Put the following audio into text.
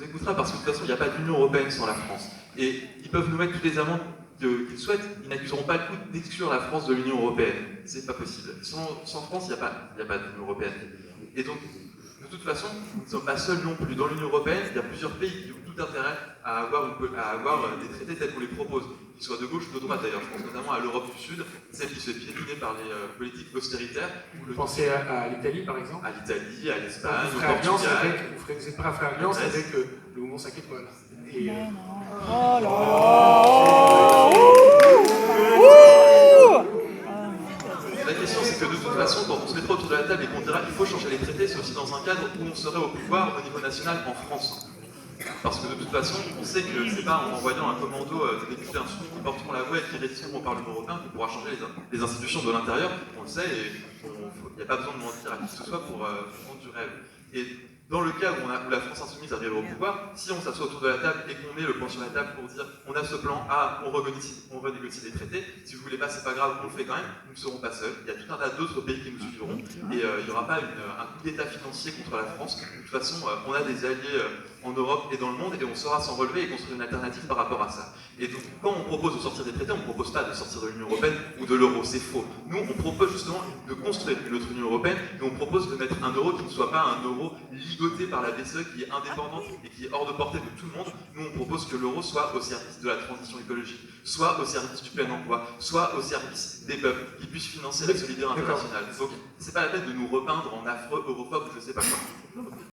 écoutera parce que de toute façon, il n'y a pas d'Union Européenne sans la France. Et ils peuvent nous mettre toutes les amendes qu'ils souhaitent, ils n'accuseront pas le coup d'exclure la France de l'Union Européenne. C'est pas possible. Sans France, il n'y a pas d'Union Européenne. Et donc, de toute façon, nous ne sommes pas seuls non plus. Dans l'Union Européenne, il y a plusieurs pays qui ont tout intérêt à avoir des traités tels qu'on les propose, qu'ils soient de gauche ou de droite d'ailleurs. Je pense notamment à l'Europe du Sud, celle qui se fait piétiner par les politiques austéritaires. Vous pensez à l'Italie, par exemple? À l'Italie, à l'Espagne, Vous au ferez alliance Portugal. vous êtes prêt à faire alliance avec le mouvement 5 étoiles. Et, Oh là là. La question, c'est que de toute façon, quand on se mettra autour de la table et qu'on dira qu'il faut changer les traités, c'est aussi dans un cadre où on serait au pouvoir au niveau national en France. Parce que de toute façon, on sait que c'est pas en envoyant un commando de députés insoumis qui porteront la voix et qui résisteront au Parlement européen qu'on pourra changer les institutions de l'intérieur. On le sait et il n'y a pas besoin de mentir à qui que ce soit pour vendre du rêve. Et dans le cas où la France insoumise arrive au pouvoir, si on s'assoit autour de la table et qu'on met le point sur la table pour dire on a ce plan A, on renégocie les traités, si vous voulez pas, c'est pas grave, on le fait quand même, nous ne serons pas seuls. Il y a tout un tas d'autres pays qui nous suivront et il n'y aura pas un coup d'État financier contre la France. De toute façon, on a des alliés en Europe et dans le monde et on saura s'en relever et construire une alternative par rapport à ça. Et donc, quand on propose de sortir des traités, on ne propose pas de sortir de l'Union Européenne ou de l'euro, c'est faux. Nous, on propose justement de construire une autre Union Européenne et on propose de mettre un euro qui ne soit pas un euro ligoté par la BCE, qui est indépendante et qui est hors de portée de tout le monde. Nous, on propose que l'euro soit au service de la transition écologique, soit au service du plein emploi, soit au service des peuples, qui puissent financer la solidarité internationale. Donc, c'est pas la peine de nous repeindre en affreux europhobes ou je sais pas quoi.